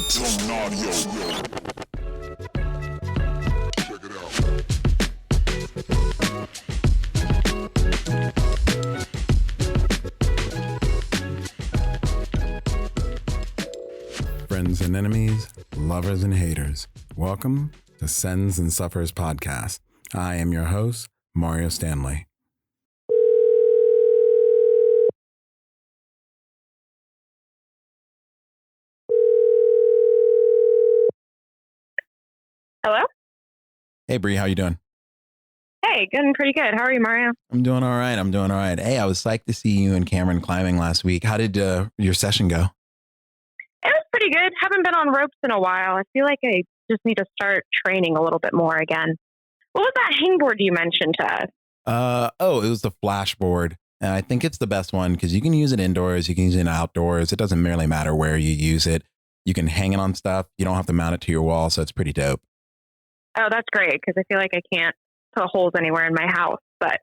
Tone audio. Check it out. Friends and enemies, lovers and haters, welcome to Sends and Suffers podcast. I am your host, Mario Stanley. Hello? Hey, Bree, how you doing? Hey, good, pretty good. How are you, Mario? I'm doing all right. Hey, I was psyched to see you and Cameron climbing last week. How did your session go? It was pretty good. Haven't been on ropes in a while. I feel like I just need to start training a little bit more again. What was that hangboard you mentioned to us? It was the flashboard. And I think it's the best one because you can use it indoors, you can use it outdoors. It doesn't really matter where you use it. You can hang it on stuff. You don't have to mount it to your wall, so it's pretty dope. Oh, that's great because I feel like I can't put holes anywhere in my house. But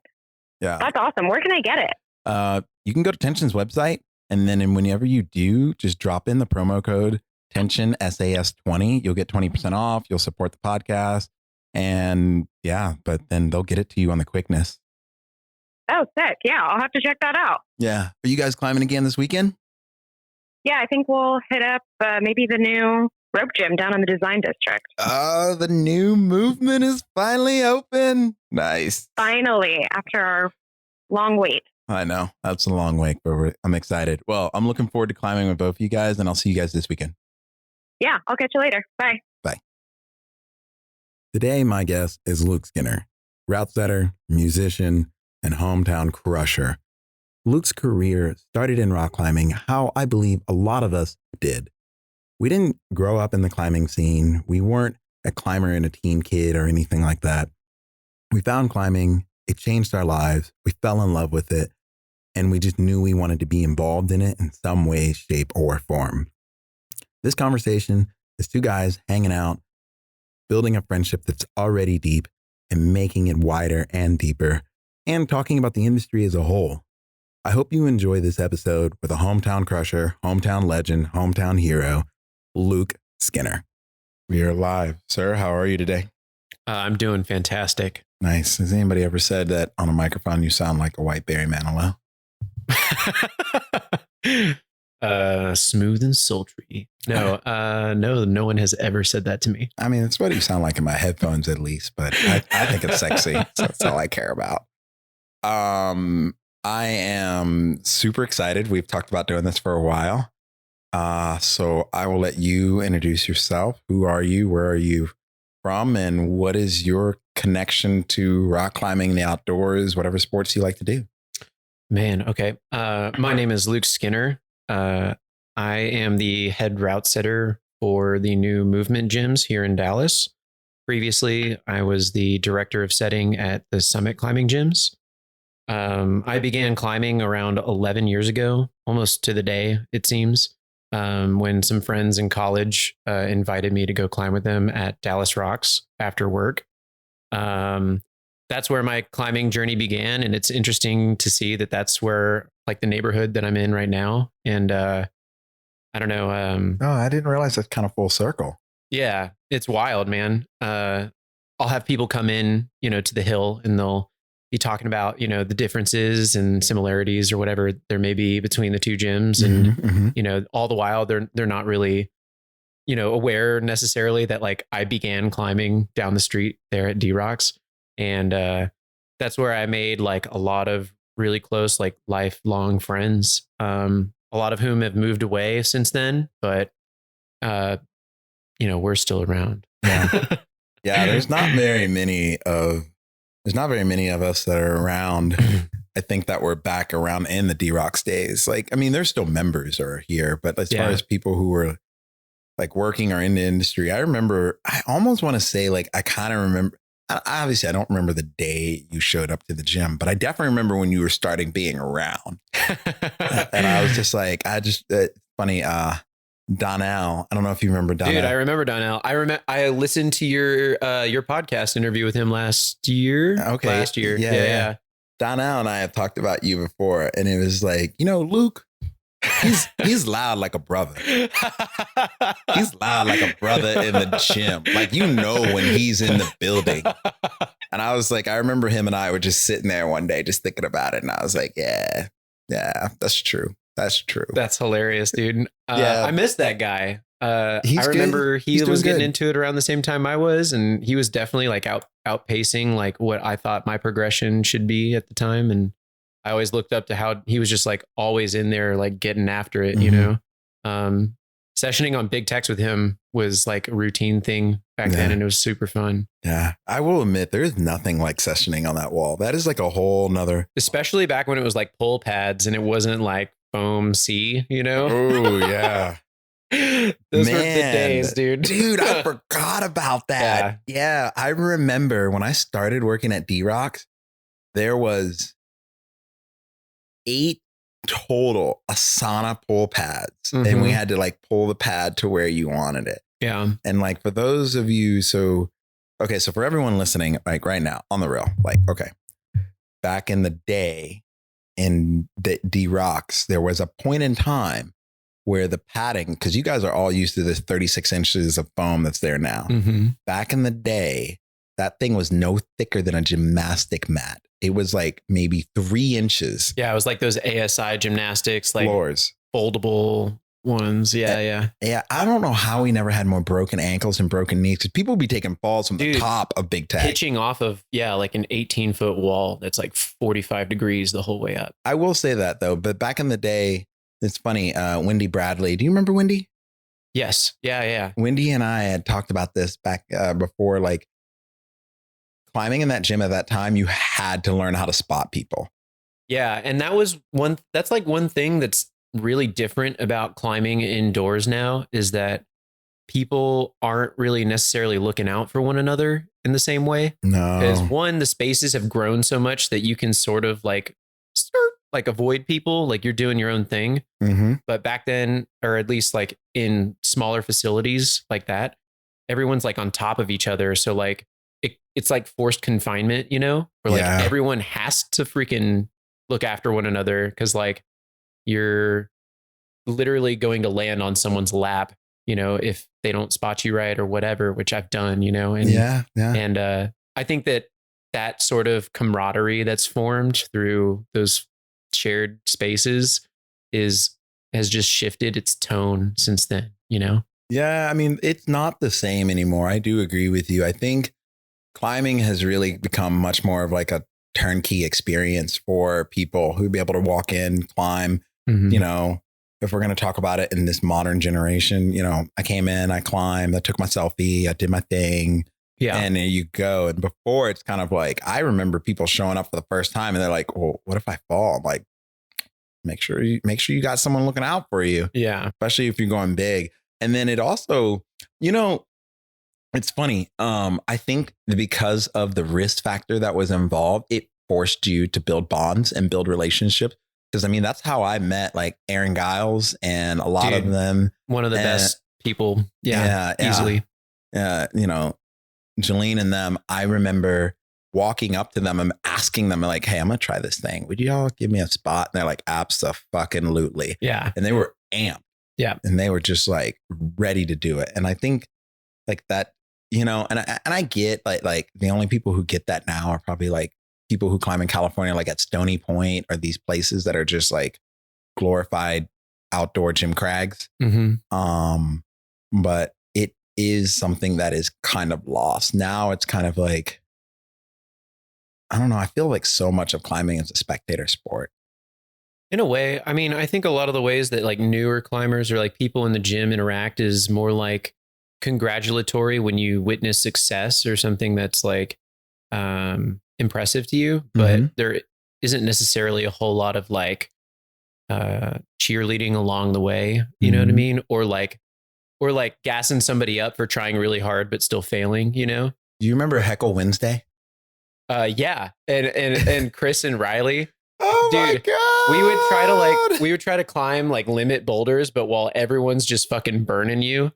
yeah, that's awesome. Where can I get it? You can go to Tension's website, and then whenever you do, just drop in the promo code Tension SAS20. You'll get 20% off. You'll support the podcast, and yeah, but then they'll get it to you on the quickness. Oh, sick. Yeah, I'll have to check that out. Yeah. Are you guys climbing again this weekend? Yeah, I think we'll hit up maybe the new rope gym down in the design district. Oh, the new movement is finally open. Nice. Finally, after our long wait. I know. That's a long wait, but I'm excited. Well, I'm looking forward to climbing with both of you guys, and I'll see you guys this weekend. Yeah, I'll catch you later. Bye. Bye. Today, my guest is Luke Skinner, route setter, musician, and hometown crusher. Luke's career started in rock climbing how I believe a lot of us did. We didn't grow up in the climbing scene. We weren't a climber and a teen kid or anything like that. We found climbing. It changed our lives. We fell in love with it. And we just knew we wanted to be involved in it in some way, shape, or form. This conversation is two guys hanging out, building a friendship that's already deep and making it wider and deeper, and talking about the industry as a whole. I hope you enjoy this episode with a hometown crusher, hometown legend, hometown hero, Luke Skinner. We are live. Sir, how are you today? I'm doing fantastic. Nice. Has anybody ever said that on a microphone you sound like a white Barry Manilow? Smooth and sultry. No, no one has ever said that to me. I mean, it's what you sound like in my headphones at least, but I think it's sexy. So that's all I care about. I am super excited. We've talked about doing this for a while. So I will let you introduce yourself. Who are you? Where are you from? And what is your connection to rock climbing, the outdoors, whatever sports you like to do? Man, okay. My name is Luke Skinner. I am the head route setter for the new movement gyms here in Dallas. Previously, I was the director of setting at the Summit Climbing Gyms. I began climbing around 11 years ago, almost to the day, it seems, when some friends in college invited me to go climb with them at Dallas Rocks after work. That's where my climbing journey began. And it's interesting to see that that's where, like, the neighborhood that I'm in right now. And I don't know. Oh, I didn't realize that's kind of full circle. Yeah, it's wild, man. I'll have people come in, to the hill, and they'll be talking about, the differences and similarities or whatever there may be between the two gyms. And, all the while they're not really, aware necessarily that, like, I began climbing down the street there at D-Rocks. And that's where I made, like, a lot of really close, like, lifelong friends, a lot of whom have moved away since then, but, we're still around. Yeah. Yeah. There's not very many of us that are around. I think that we're back around in the D-Rocks days. Like, I mean, there's still members are here, but as far as people who were like working or in the industry, I almost want to say, like, I kind of remember, obviously I don't remember the day you showed up to the gym, but I definitely remember when you were starting being around. And I was just like, funny, Donnell. I don't know if you remember Donnell. Dude, I remember Donnell. I listened to your podcast interview with him last year. Okay. Last year. Yeah. Donnell and I have talked about you before, and it was like, Luke. he's loud like a brother. He's loud like a brother in the gym. Like, you know, when he's in the building. And I was like, I remember him and I were just sitting there one day just thinking about it. And I was like, yeah, that's true. That's true. That's hilarious, dude. Yeah. I miss that guy. I He's remember good. He's he was doing getting good. into it around the same time I was, and he was definitely like outpacing like what I thought my progression should be at the time. And I always looked up to how he was just like always in there, like getting after it, you know? Sessioning on big text with him was like a routine thing back then, and it was super fun. Yeah. I will admit there is nothing like sessioning on that wall. That is like a whole nother. Especially back when it was like pull pads and it wasn't like foam C, you know? Oh, yeah. Those were the days, dude. Dude, I forgot about that. Yeah. I remember when I started working at D-Rocks, there was 8 total Asana pull pads. And we had to like pull the pad to where you wanted it. Yeah. And like for those of you, so for everyone listening, like right now on the real, like, okay, back in the day in D-Rocks, there was a point in time where the padding, because you guys are all used to this 36 inches of foam that's there now. Back in the day, that thing was no thicker than a gymnastic mat. It was like maybe 3 inches. Yeah, it was like those ASI gymnastics, like floors, foldable ones. Yeah. I don't know how we never had more broken ankles and broken knees, because people be taking falls from the top of Big Tech. Pitching off of, like an 18-foot wall that's like 45 degrees the whole way up. I will say that though, but back in the day, it's funny. Wendy Bradley. Do you remember Wendy? Yes. Yeah. Wendy and I had talked about this back before, like climbing in that gym at that time, you had to learn how to spot people. Yeah. And that's like one thing that's really different about climbing indoors now is that people aren't really necessarily looking out for one another in the same way. No. Because one, the spaces have grown so much that you can sort of like avoid people, like you're doing your own thing. But back then, or at least like in smaller facilities like that, everyone's like on top of each other. So like it's like forced confinement, you know, where like everyone has to freaking look after one another, because like you're literally going to land on someone's lap, you know, if they don't spot you right or whatever, which I've done, you know. And and I think that sort of camaraderie that's formed through those shared spaces has just shifted its tone since then, you know? Yeah. I mean, it's not the same anymore. I do agree with you. I think climbing has really become much more of like a turnkey experience for people who'd be able to walk in, climb, you know, if we're going to talk about it in this modern generation, you know, I came in, I climbed, I took my selfie, I did my thing. Yeah. And there you go. And before, it's kind of like, I remember people showing up for the first time and they're like, well, what if I fall? I'm like, make sure you got someone looking out for you. Yeah. Especially if you're going big. And then it also, you know, it's funny. I think because of the risk factor that was involved, it forced you to build bonds and build relationships. Because I mean, that's how I met like Aaron Giles and a lot of them. One of the best people. Yeah, easily. Yeah. You know, Jolene and them, I remember walking up to them and asking them like, hey, I'm going to try this thing. Would you all give me a spot? And they're like, abso-fucking-lutely. Yeah. And they were amped. Yeah. And they were just like ready to do it. And I think like that, you know, and I get like the only people who get that now are probably like people who climb in California, like at Stony Point or these places that are just like glorified outdoor gym crags. But it is something that is kind of lost. Now it's kind of like, I don't know. I feel like so much of climbing is a spectator sport. In a way, I mean, I think a lot of the ways that like newer climbers or like people in the gym interact is more like congratulatory when you witness success or something that's like impressive to you, but there isn't necessarily a whole lot of like cheerleading along the way, you know what I mean? Or like gassing somebody up for trying really hard but still failing, you know? Do you remember Heckle Wednesday? Yeah. And Chris and Riley. Oh, dude, my God. We would try to climb like limit boulders, but while everyone's just fucking burning you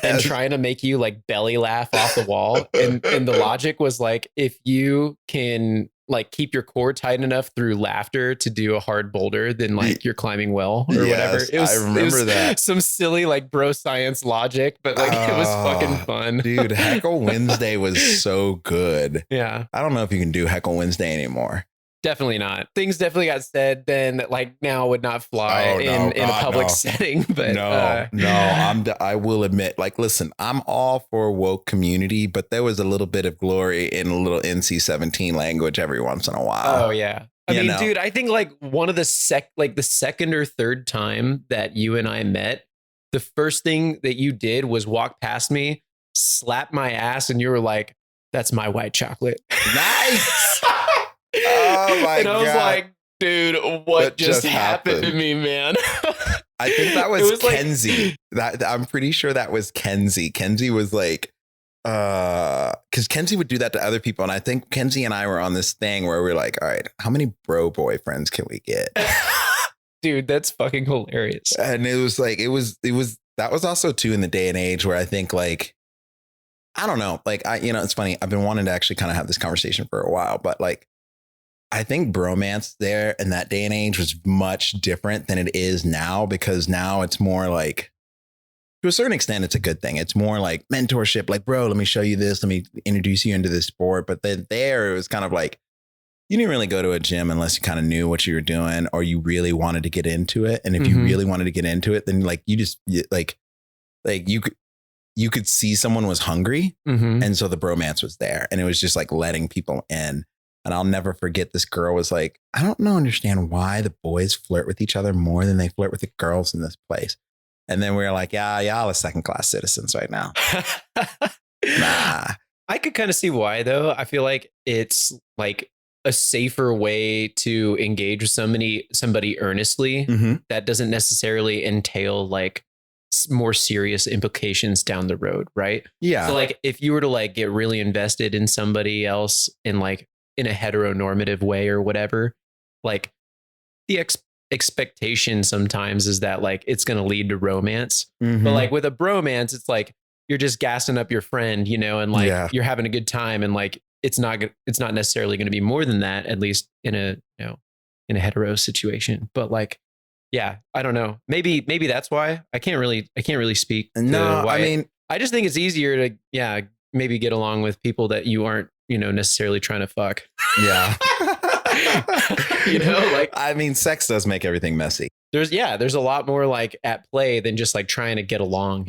and trying to make you like belly laugh off the wall. And the logic was like, if you can like keep your core tight enough through laughter to do a hard boulder than like you're climbing well or whatever. I remember that. Some silly like bro science logic, but like it was fucking fun. Dude, Heckle Wednesday was so good. Yeah. I don't know if you can do Heckle Wednesday anymore. Definitely not. Things definitely got said then that like now would not fly in a public setting. But I will admit, like, listen, I'm all for woke community, but there was a little bit of glory in a little NC-17 language every once in a while. Oh yeah. I mean, dude, I think like one of the second or third time that you and I met, the first thing that you did was walk past me, slap my ass, and you were like, "That's my white chocolate." Nice. Oh my God. And I was like, dude, what just happened to me, man? I think that was Kenzie. Like, I'm pretty sure that was Kenzie. Kenzie was like, because Kenzie would do that to other people. And I think Kenzie and I were on this thing where we're like, all right, how many bro boyfriends can we get? Dude, that's fucking hilarious. And it was like, that was also too in the day and age where I think like, I don't know, like it's funny. I've been wanting to actually kind of have this conversation for a while, but like, I think bromance there in that day and age was much different than it is now, because now it's more like, to a certain extent, it's a good thing. It's more like mentorship, like, bro, let me show you this. Let me introduce you into this sport. But then there, it was kind of like, you didn't really go to a gym unless you kind of knew what you were doing or you really wanted to get into it. And if you really wanted to get into it, then like you could see someone was hungry. And so the bromance was there, and it was just like letting people in. And I'll never forget, this girl was like, I don't understand why the boys flirt with each other more than they flirt with the girls in this place. And then we were like, yeah, y'all are second class citizens right now. Nah. I could kind of see why, though. I feel like it's like a safer way to engage with somebody earnestly that doesn't necessarily entail like more serious implications down the road. Right. Yeah. So like if you were to like get really invested in somebody else in a heteronormative way or whatever, like the expectation sometimes is that like it's going to lead to romance. But like with a bromance, it's like you're just gassing up your friend, and like you're having a good time, and like it's not necessarily going to be more than that, at least in a hetero situation. But like, yeah, I don't know. Maybe that's why I can't really speak. No, why. I mean, I just think it's easier to maybe get along with people that you aren't necessarily trying to fuck. Yeah. Like, I mean, sex does make everything messy. There's a lot more like at play than just like trying to get along,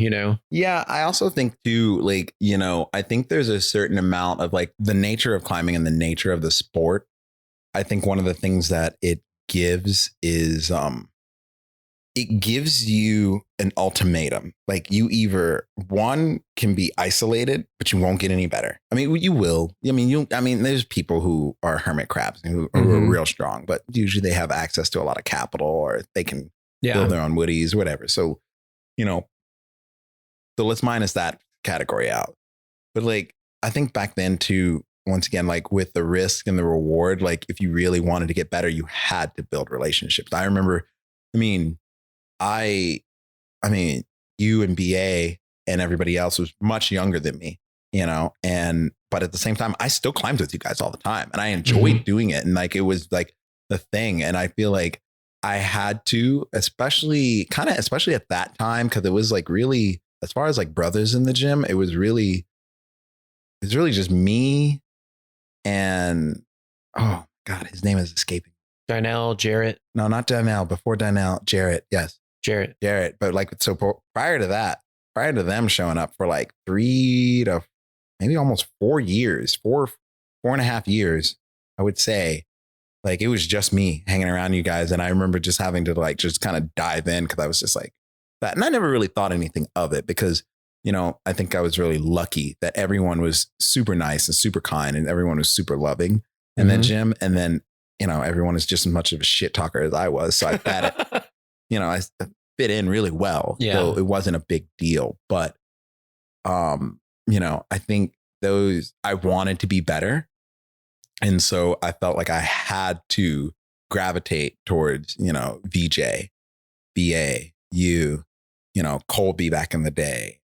Yeah. I also think too, like, I think there's a certain amount of like the nature of climbing and the nature of the sport. I think one of the things that it gives is, it gives you an ultimatum. Like you either one can be isolated, but you won't get any better. I mean, you will. I mean, there's people who are hermit crabs who are real strong, but usually they have access to a lot of capital, or they can build their own woodies, whatever. So, so let's minus that category out. But like, I think back then too, once again, like with the risk and the reward, like if you really wanted to get better, you had to build relationships. I remember, you and BA and everybody else was much younger than me, but at the same time, I still climbed with you guys all the time, and I enjoyed doing it. And like, it was like the thing. And I feel like I had to, especially at that time, cause it was like really, as far as like brothers in the gym, it was really just me and, oh God, his name is escaping. Darnell, Jarrett. No, not Darnell. Before Darnell, Jarrett. Yes. Jarrett. But like, so prior to them showing up for like 3 to maybe almost 4 years, 4.5 years, I would say, like, it was just me hanging around you guys. And I remember just having to like, just kind of dive in, because I was just like that. And I never really thought anything of it, because, I think I was really lucky that everyone was super nice and super kind, and everyone was super loving in that gym. And then, everyone is just as much of a shit talker as I was. So I I fit in really well. Yeah. So it wasn't a big deal. But, I think I wanted to be better. And so I felt like I had to gravitate towards, VJ, BA, you, Colby back in the day.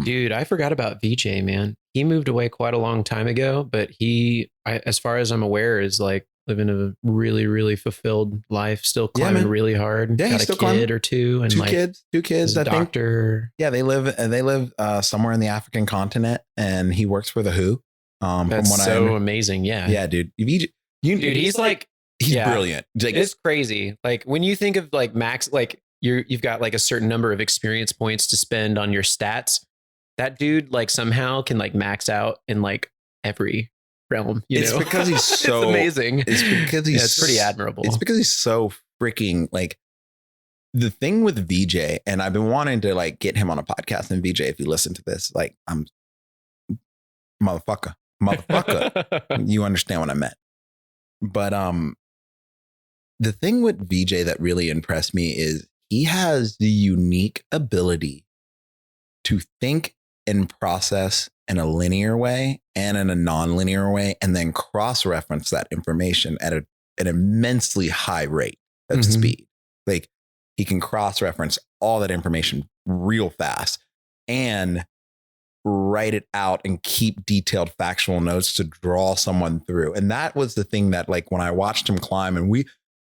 Dude, I forgot about VJ, man. He moved away quite a long time ago, but he as far as I'm aware, is like living a really, really fulfilled life, still Yeah, climbing man. really hard. Yeah, Got he's a still kid climbing. or two, and Two like kids, is a I think. doctor. Yeah, they live somewhere in the African continent, and he works for the WHO. From That's what so amazing. Yeah. yeah, dude. Dude, he's like, he's yeah, brilliant. Like, it's crazy. Like when you think of like max, like you've got like a certain number of experience points to spend on your stats. That dude like somehow can like max out in like every realm. it's know, because he's so it's amazing. It's because he's it's pretty admirable. It's because he's so freaking like the thing with VJ, and I've been wanting to like get him on a podcast. And VJ, if you listen to this, like I'm motherfucker, you understand what I meant. But the thing with VJ that really impressed me is he has the unique ability to think and process in a linear way and in a non-linear way, and then cross-reference that information at an immensely high rate of speed. Like he can cross-reference all that information real fast and write it out and keep detailed factual notes to draw someone through. And that was the thing that, like, when I watched him climb, and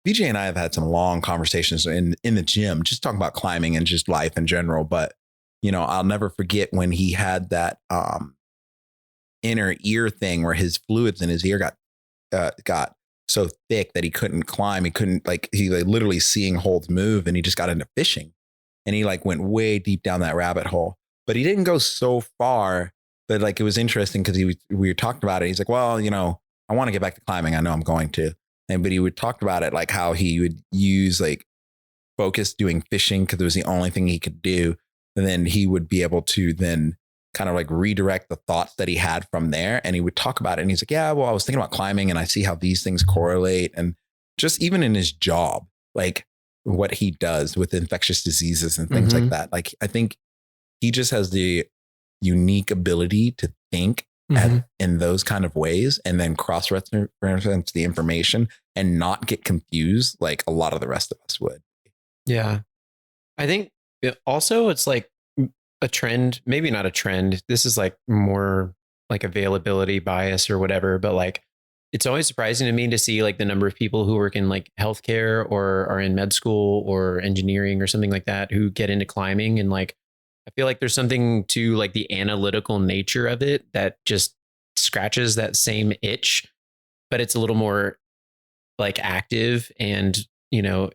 VJ and I have had some long conversations in the gym, just talking about climbing and just life in general. But, you know, I'll never forget when he had that inner ear thing where his fluids in his ear got so thick that he couldn't climb. He literally seeing holds move, and he just got into fishing, and he like went way deep down that rabbit hole. But he didn't go so far that, like, it was interesting because we were talking about it. He's like, well, you know, I want to get back to climbing. I know I'm going to. But he would talk about it, like how he would use like focus doing fishing because it was the only thing he could do. And then he would be able to then kind of like redirect the thoughts that he had from there. And he would talk about it. And he's like, yeah, well, I was thinking about climbing and I see how these things correlate. And just even in his job, like what he does with infectious diseases and things like that. Like, I think he just has the unique ability to think in those kind of ways, and then cross-reference the information and not get confused like a lot of the rest of us would. Yeah. I think also it's like a trend, maybe not a trend. This is like more like availability bias or whatever, but like it's always surprising to me to see like the number of people who work in like healthcare or are in med school or engineering or something like that who get into climbing. And like, I feel like there's something to like the analytical nature of it that just scratches that same itch, but it's a little more like active and, you know,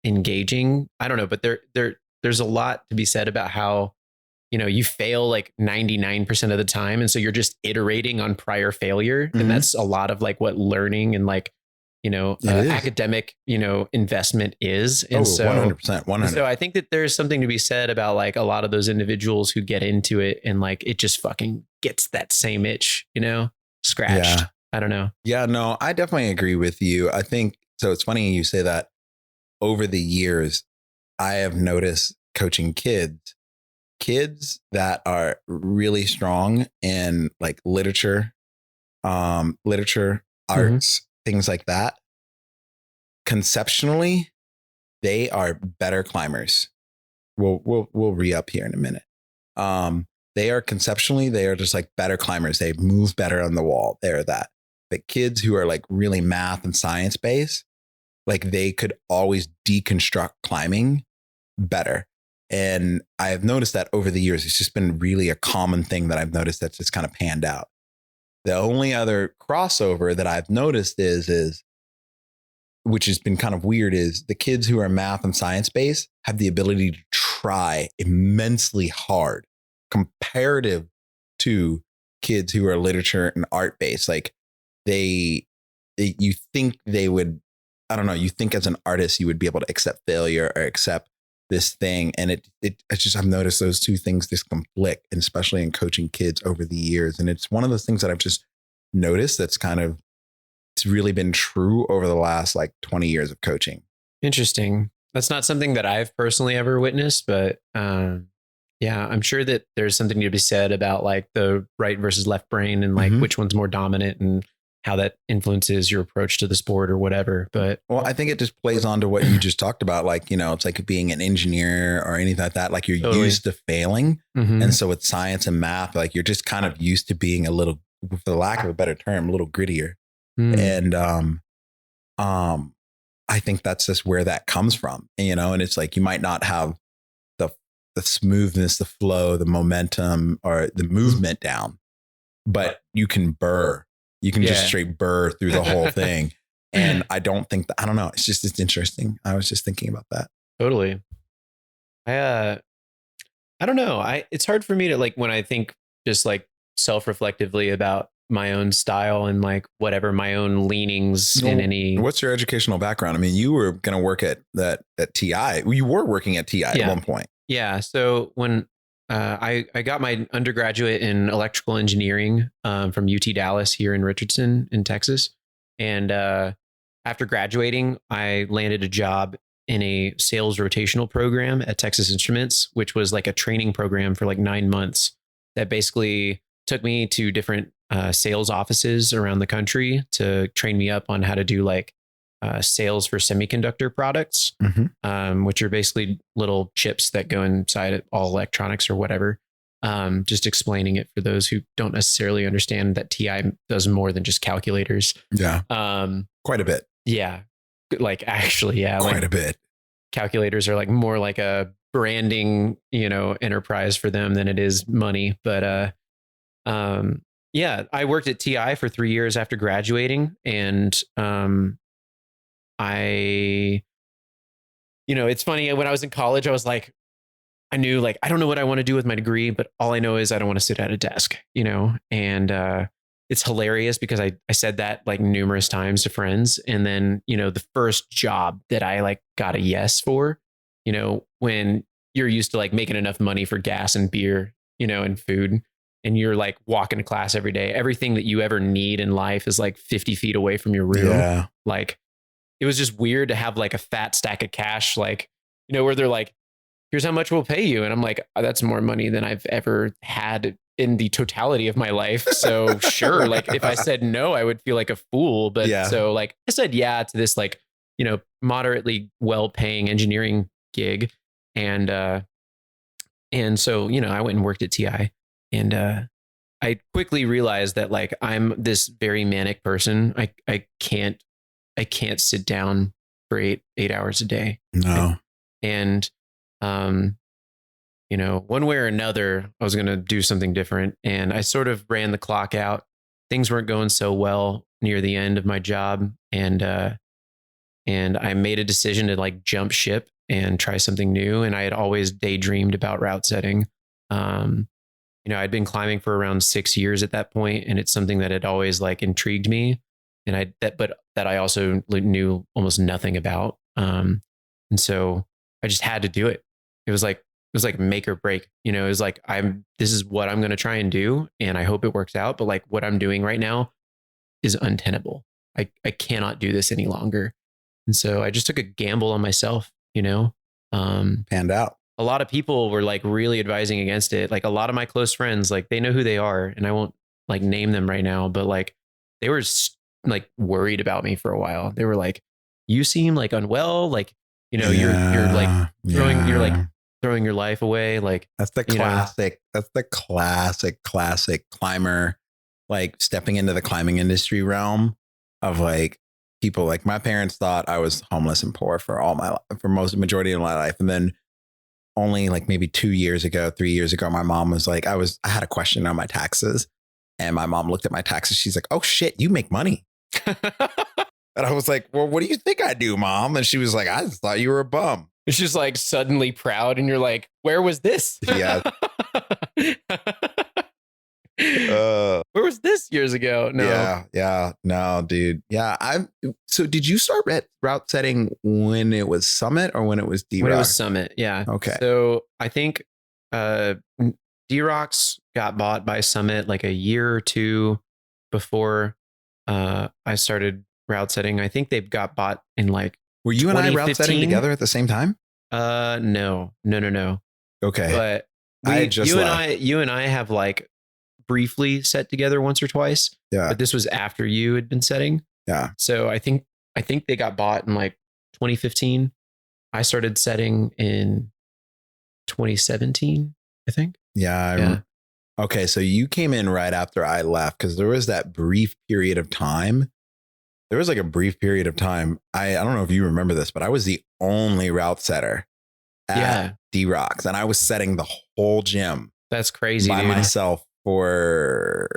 engaging. I don't know, but there's a lot to be said about how, you know, you fail like 99% of the time. And so you're just iterating on prior failure. And that's a lot of like what learning and like, you know, academic, you know, investment is. And so 100%. So I think that there's something to be said about like a lot of those individuals who get into it and like, it just fucking gets that same itch, you know, scratched. Yeah. I don't know. Yeah, no, I definitely agree with you. I think, so it's funny you say that. Over the years, I have noticed coaching kids that are really strong in like literature, arts, things like that. Conceptually, they are better climbers. We'll re-up here in a minute. They are just like better climbers. They move better on the wall. They're that. But kids who are like really math and science based, like they could always deconstruct climbing better. And I have noticed that over the years, it's just been really a common thing that I've noticed that's just kind of panned out. The only other crossover that I've noticed is, which has been kind of weird, is the kids who are math and science based have the ability to try immensely hard comparative to kids who are literature and art based. Like you think they would, I don't know, you think as an artist, you would be able to accept failure or accept this thing. And it's just, I've noticed those two things just conflict, and especially in coaching kids over the years. And it's one of those things that I've just noticed that's kind of, it's really been true over the last like 20 years of coaching. Interesting. That's not something that I've personally ever witnessed, but yeah, I'm sure that there's something to be said about like the right versus left brain and like which one's more dominant and how that influences your approach to the sport or whatever. But well, I think it just plays on to what you just talked about. Like, you know, it's like being an engineer or anything like that. Like you're used to failing. And so with science and math, like you're just kind of used to being a little for the lack of a better term, a little grittier. Hmm. And I think that's just where that comes from, and it's like you might not have the smoothness, the flow, the momentum, or the movement down, but you can burr. You can just Yeah. straight burr through the whole thing. And I don't think I don't know. It's interesting. I was just thinking about that. Totally. I don't know. It's hard for me to like when I think just like self-reflectively about my own style and like whatever my own leanings in any. What's your educational background? I mean, you were going to work at TI. You were working at TI at one point. Yeah. So when I got my undergraduate in electrical engineering from UT Dallas here in Richardson in Texas. And after graduating, I landed a job in a sales rotational program at Texas Instruments, which was like a training program for like 9 months that basically took me to different sales offices around the country to train me up on how to do like sales for semiconductor products, which are basically little chips that go inside all electronics or whatever. Just explaining it for those who don't necessarily understand that TI does more than just calculators. Yeah. Quite a bit. Yeah. Like actually, yeah. Quite like, a bit. Calculators are like more like a branding, enterprise for them than it is money. But yeah, I worked at TI for 3 years after graduating, and it's funny. When I was in college, I was like, I knew like, I don't know what I want to do with my degree, but all I know is I don't want to sit at a desk, and it's hilarious because I said that like numerous times to friends. And then, the first job that I like got a yes for, when you're used to like making enough money for gas and beer, and food, and you're like walking to class every day, everything that you ever need in life is like 50 feet away from your room. Yeah. Like, it was just weird to have like a fat stack of cash, like, where they're like, here's how much we'll pay you. And I'm like, oh, that's more money than I've ever had in the totality of my life. So sure. Like if I said no, I would feel like a fool. But so like I said, yeah, to this like, moderately well-paying engineering gig. And so, I went and worked at TI, and I quickly realized that like, I'm this very manic person. I can't sit down for eight hours a day. No. And, one way or another, I was going to do something different, and I sort of ran the clock out. Things weren't going so well near the end of my job. And I made a decision to like jump ship and try something new. And I had always daydreamed about route setting. I'd been climbing for around 6 years at that point, and it's something that had always like intrigued me. And that I also knew almost nothing about. And so I just had to do it. It was like make or break, it was like, this is what I'm going to try and do. And I hope it works out. But like what I'm doing right now is untenable. I cannot do this any longer. And so I just took a gamble on myself, panned out. A lot of people were like really advising against it. Like a lot of my close friends, like they know who they are, and I won't like name them right now, but like they were like worried about me for a while. They were like, you seem like unwell. Like, you're like throwing your life away. Like that's the classic. That's the classic climber, like stepping into the climbing industry realm of like people. Like my parents thought I was homeless and poor for majority of my life. And then only like maybe 3 years ago, my mom was like, I had a question on my taxes, and my mom looked at my taxes. She's like, oh shit, you make money. And I was like, well, what do you think I do, Mom? And she was like, I just thought you were a bum. It's just like suddenly proud, and you're like, where was this? Yeah. Where was this years ago? No. Yeah. No, dude. Yeah. So did you start route setting when it was Summit or when it was D-Rock? When it was Summit. Yeah. Okay. So I think D-Rocks got bought by Summit like a year or two before I started route setting. I think they've got bought in like, were you and I route setting together at the same time? No. Okay. But you and I have like briefly set together once or twice. Yeah. But this was after you had been setting. Yeah. So I think they got bought in like 2015. I started setting in 2017, I think. Yeah. Okay, so you came in right after I left because there was that brief period of time. There was like a brief period of time. I don't know if you remember this, but I was the only route setter at Yeah. D-Rocks, and I was setting the whole gym That's crazy, by dude. myself for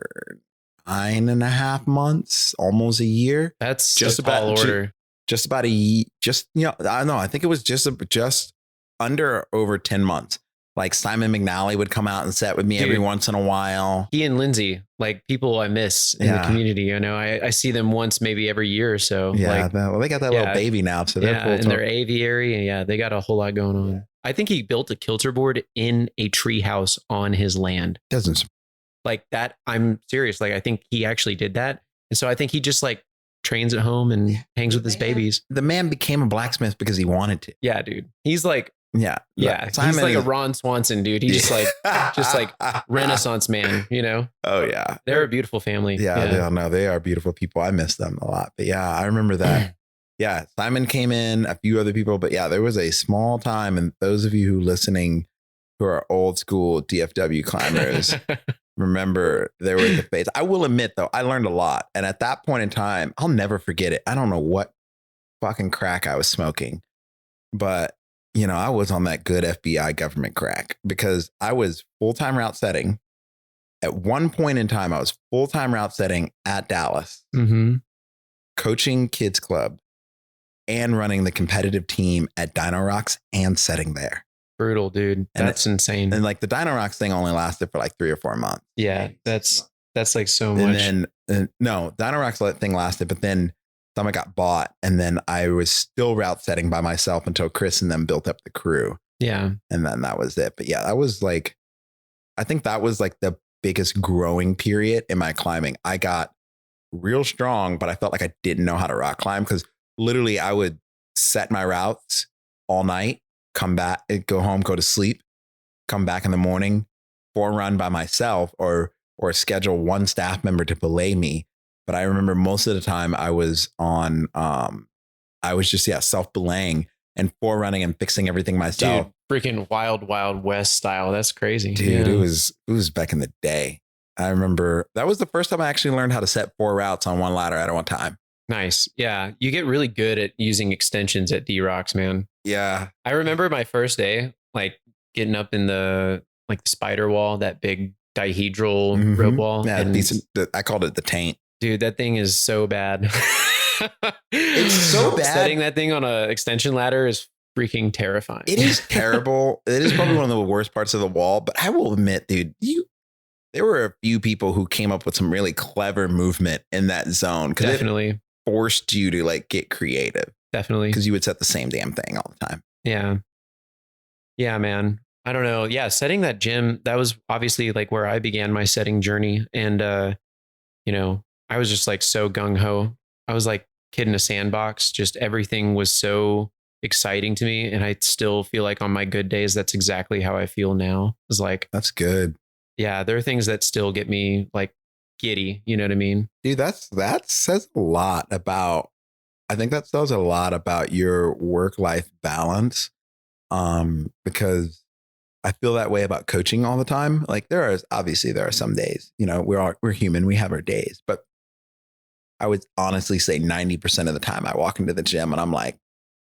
9.5 months, almost a year. That's Just a tall about- order. Just about I don't know. I think it was just under over 10 months. Like Simon McNally would come out and set with me every Dude. once in a while. He and Lindsay, like people I miss in the Yeah. community. You know, I see them once, maybe every year or so. Yeah, Like, well, they got that little yeah. baby now, so they're yeah, full in time. their aviary. And yeah, they got a whole lot going on. I think he built a kilter board in a tree house on his land. Doesn't Like that. I'm serious. Like, I think he actually did that. And so I think he just like trains at home and hangs with his babies. the man became a blacksmith because he wanted to. Yeah, dude. He's like, Yeah, yeah, Simon he's like a is- Ron Swanson, dude. He's just like Renaissance man, you know? Oh yeah, They're a beautiful family. they are beautiful people. I miss them a lot, but yeah, I remember that. Yeah, Simon came in, a few other people, but yeah, there was a small time, and those of you who listening who are old school DFW climbers remember there were the phase. I will admit though, I learned a lot, and at that point in time, I'll never forget it. I don't know what fucking crack I was smoking, but you know, I was on that good FBI government crack because I was full-time route setting. At one point in time, I was full-time route setting at Dallas, Mm-hmm. coaching kids club and running the competitive team at Dino Rocks and setting there. Brutal, dude. And That's insane. And like the Dino Rocks thing only lasted for like 3 or 4 months. Yeah, that's like so And much. then, no, Dino Rocks thing lasted, but then I got bought, and then I was still route setting by myself until Chris and them built up the crew. Yeah. And then that was it. But yeah, that was like, I think that was like the biggest growing period in my climbing. I got real strong, but I felt like I didn't know how to rock climb because literally I would set my routes all night, come back, go home, go to sleep, come back in the morning, run by myself or schedule one staff member to belay me. But I remember most of the time I was on, I was just, self-belaying and running and fixing everything myself. Dude, freaking wild west style. That's crazy. Dude, Yeah. it was back in the day. I remember that was the first time I actually learned how to set 4 routes on one ladder at one time. Nice. Yeah. You get really good at using extensions at D-Rocks, man. Yeah. I remember my first day, like getting up in the spider wall, that big dihedral Mhm. rope wall. Yeah, and I called it the taint. dude, that thing is so bad. It's so bad. Setting that thing on an extension ladder is freaking terrifying. It is terrible. It is probably one of the worst parts of the wall, but I will admit, dude, there were a few people who came up with some really clever movement in that zone because it Definitely. forced you to like get creative Definitely. because you would set the same damn thing all the time. Yeah. Yeah, man. I don't know. Yeah. Setting that gym, that was obviously like where I began my setting journey. And, you know, I was just like so gung ho. I was like kid in a sandbox. Just everything was so exciting to me. And I still feel like on my good days, that's exactly how I feel now. It's like, That's good. yeah, there are things that still get me like giddy. You know what I mean? Dude, that says a lot about, I think that says a lot about your work-life balance. Because I feel that way about coaching all the time. Like there are some days, you know, we're human, we have our days, but I would honestly say 90% of the time I walk into the gym and I'm like,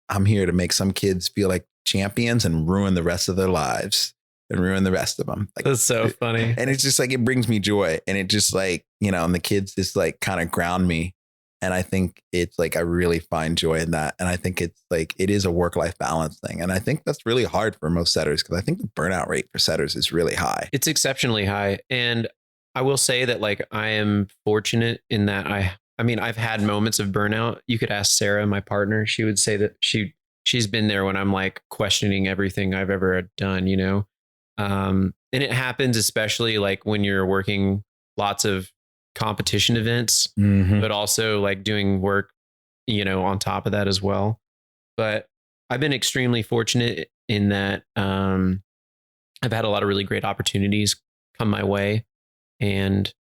I'm here to make some kids feel like champions and ruin the rest of their lives and ruin the rest of them. Like, That's so funny. and it's just like, it brings me joy. And it just like, you know, and the kids just like kind of ground me. And I think it's like, I really find joy in that. And I think it's like, it is a work-life balance thing. And I think that's really hard for most setters because I think the burnout rate for setters is really high. It's exceptionally high. And I will say that like I am fortunate in that I mean, I've had moments of burnout. You could ask Sarah, my partner. She would say that she's been there when I'm like questioning everything I've ever done, you know? And it happens, especially like when you're working lots of competition events, but also like doing work, you know, on top of that as well. But I've been extremely fortunate in that I've had a lot of really great opportunities come my way, and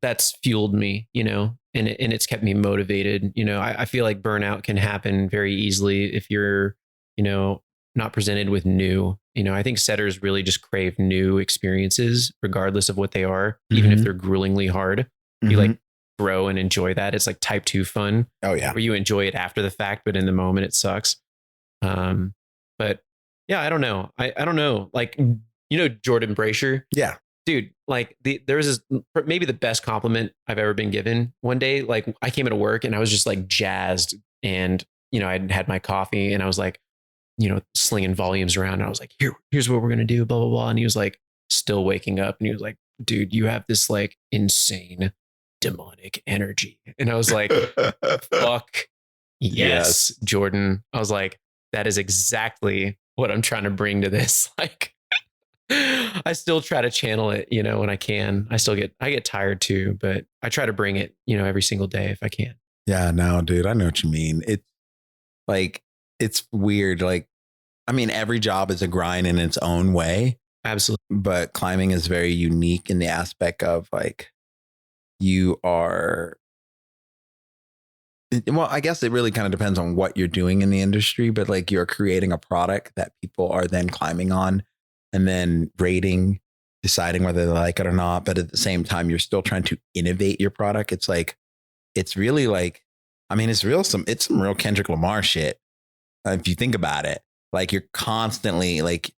that's fueled me, you know, and it's kept me motivated. You know, I feel like burnout can happen very easily if you're, you know, not presented with new I think setters really just crave new experiences, regardless of what they are, even if they're gruelingly hard. You like grow and enjoy that. It's like type 2 fun. Oh yeah. Where you enjoy it after the fact, but in the moment it sucks. But yeah, I don't know. I don't know. Like, Jordan Brasher. Yeah. Dude, like there was maybe the best compliment I've ever been given. One day, like I came into work and I was just like jazzed, and I'd had my coffee and I was like, slinging volumes around. And I was like, here's what we're gonna do, blah blah blah. And he was like, still waking up, and he was like, dude, you have this like insane demonic energy. And I was like, fuck yes, Jordan. I was like, that is exactly what I'm trying to bring to this. Like. I still try to channel it, when I can. I get tired too, but I try to bring it, every single day if I can. Yeah, no, dude, I know what you mean. It's like, it's weird. Like, I mean, every job is a grind in its own way. Absolutely. But climbing is very unique in the aspect of like, you are, well, I guess it really kind of depends on what you're doing in the industry, but like you're creating a product that people are then climbing on and then rating, deciding whether they like it or not. But at the same time, you're still trying to innovate your product. It's like, it's really like, I mean, it's some real Kendrick Lamar shit. If you think about it, like you're constantly like,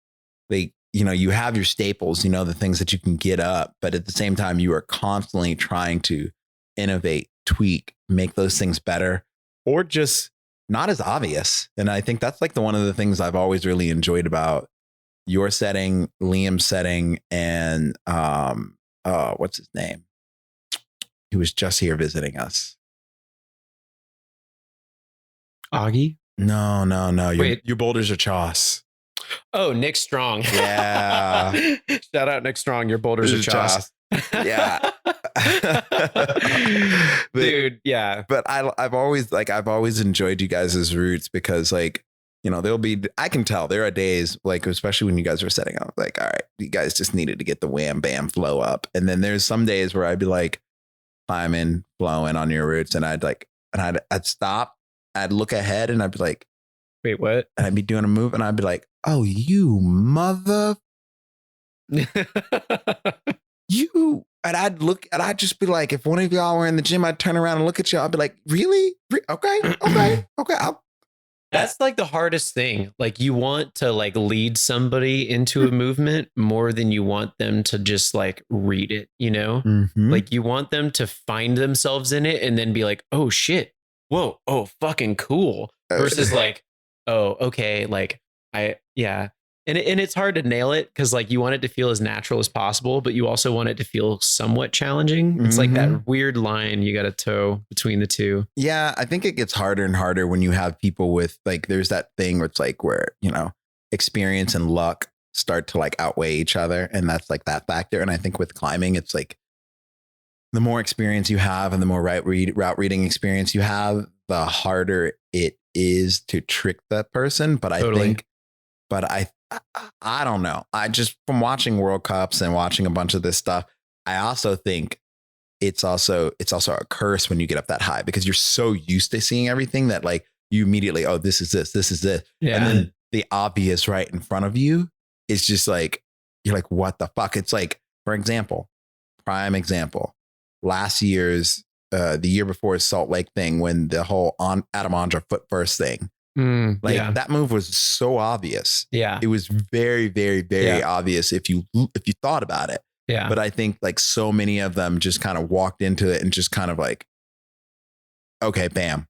you have your staples, the things that you can get up, but at the same time, you are constantly trying to innovate, tweak, make those things better, or just not as obvious. And I think that's like one of the things I've always really enjoyed about your setting, Liam's setting, and what's his name? He was just here visiting us. Augie? No. Wait. Your boulders are Choss. Oh, Nick Strong. Yeah. Shout out Nick Strong. Your boulders are Choss. Yeah. Dude, yeah. But I've always enjoyed you guys' roots because like, I can tell there are days like, especially when you guys were setting up, like, all right, you guys just needed to get the wham bam flow up. And then there's some days where I'd be like climbing, flowing on your roots. And I'd stop, I'd look ahead and I'd be like, wait, what? And I'd be doing a move and I'd be like, oh, you mother, you. And I'd just be like, if one of y'all were in the gym, I'd turn around and look at you. I'd be like, really? Okay. That's like the hardest thing. Like you want to like lead somebody into a movement more than you want them to just like read it, Like you want them to find themselves in it and then be like, oh shit. Whoa. Oh, fucking cool. Versus like, oh, okay. Like yeah. And it's hard to nail it because like you want it to feel as natural as possible, but you also want it to feel somewhat challenging. It's like that weird line you got to toe between the two. Yeah, I think it gets harder and harder when you have people with like, there's that thing where it's like where, experience and luck start to like outweigh each other. And that's like that factor. And I think with climbing, it's like the more experience you have and the more route reading experience you have, the harder it is to trick that person. But I don't know. I just, from watching World Cups and watching a bunch of this stuff, I also think it's also a curse when you get up that high because you're so used to seeing everything that like you immediately, oh, this is this. Yeah. And then the obvious right in front of you is just like, you're like, what the fuck? It's like, for example, prime example, last year's, the year before Salt Lake thing, when the whole Adam Ondra foot first thing, that move was so obvious. Yeah. It was very, very, very obvious if you thought about it. Yeah. But I think like so many of them just kind of walked into it and just kind of like, okay, bam.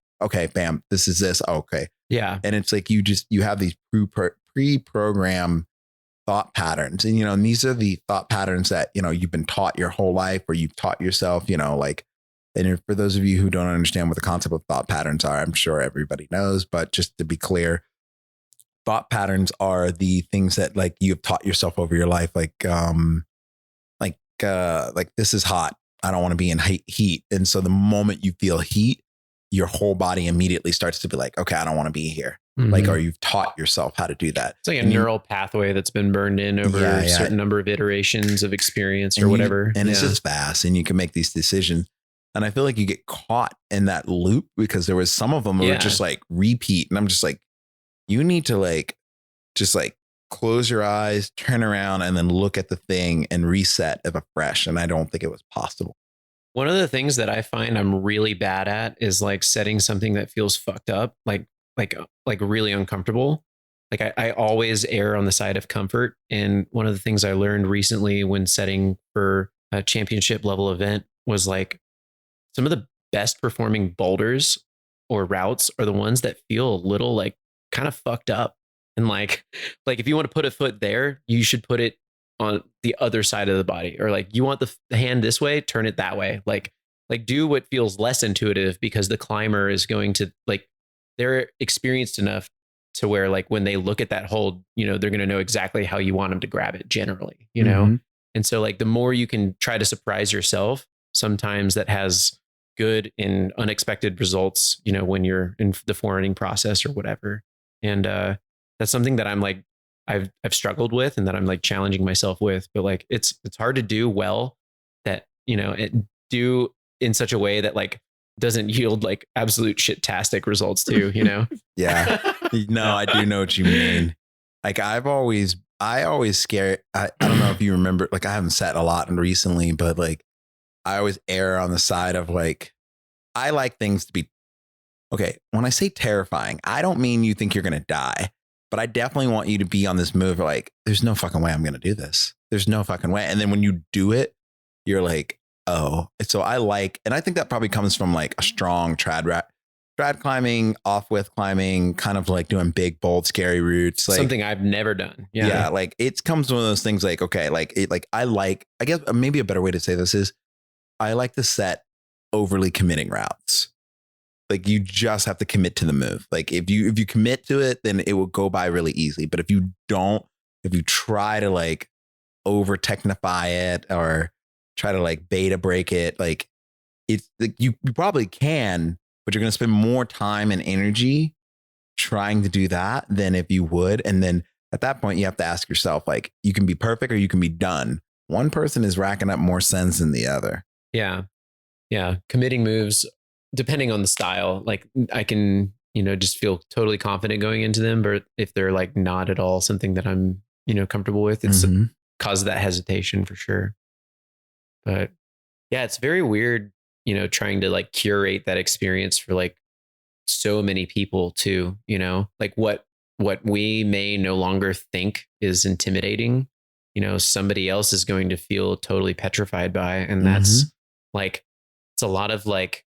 This is this. Okay. Yeah. And it's like, you have these pre-programmed thought patterns and, these are the thought patterns that, you've been taught your whole life or you've taught yourself, like, and for those of you who don't understand what the concept of thought patterns are, I'm sure everybody knows, but just to be clear, thought patterns are the things that like you've taught yourself over your life. Like this is hot. I don't want to be in heat. And so the moment you feel heat, your whole body immediately starts to be like, okay, I don't want to be here. Like, or you've taught yourself how to do that. It's like a neural pathway that's been burned in over a certain number of iterations of experience or whatever. And it's just fast and you can make these decisions. And I feel like you get caught in that loop because there was some of them that were just like repeat. And I'm just like, you need to like, just like close your eyes, turn around, and then look at the thing and reset of a fresh. And I don't think it was possible. One of the things that I find I'm really bad at is like setting something that feels fucked up, like really uncomfortable. Like I always err on the side of comfort. And one of the things I learned recently when setting for a championship level event was like some of the best performing boulders or routes are the ones that feel a little like kind of fucked up. And like if you want to put a foot there, you should put it on the other side of the body, or like you want the hand this way, turn it that way. Like do what feels less intuitive, because the climber is going to like, they're experienced enough to where like when they look at that hold, you know, they're going to know exactly how you want them to grab it generally, you know? Mhm. And so like the more you can try to surprise yourself, sometimes that has good and unexpected results, you know, when you're in the forwarding process or whatever. And that's something that I'm like, I've struggled with, and that I'm like challenging myself with, but like it's hard to do well, that, you know, it do in such a way that like doesn't yield like absolute shit-tastic results too, you know? Yeah. No, I do know what you mean. Like I always scare. I don't know if you remember, like I haven't sat a lot recently, but like I always err on the side of like, I like things to be, okay, when I say terrifying, I don't mean you think you're going to die, but I definitely want you to be on this move like, there's no fucking way I'm going to do this. There's no fucking way. And then when you do it, you're like, oh. So I like, and I think that probably comes from like a strong trad climbing, off width climbing, kind of like doing big, bold, scary routes. Like Something I've never done. Yeah. yeah, like it comes to one of those things like, okay, like it, like I guess maybe a better way to say this is I like to set overly committing routes. Like you just have to commit to the move. Like if you commit to it, then it will go by really easy. But if you don't, if you try to like over technify it or try to like beta break it, like it's like you probably can, but you're going to spend more time and energy trying to do that than if you would. And then at that point, you have to ask yourself, like, you can be perfect or you can be done. One person is racking up more sends than the other. Yeah. Yeah. Committing moves, depending on the style, like I can, you know, just feel totally confident going into them. But if they're like not at all something that I'm, you know, comfortable with, it's cause that hesitation for sure. But yeah, it's very weird, you know, trying to like curate that experience for like so many people too, you know, like what we may no longer think is intimidating, you know, somebody else is going to feel totally petrified by. And that's like, it's a lot of like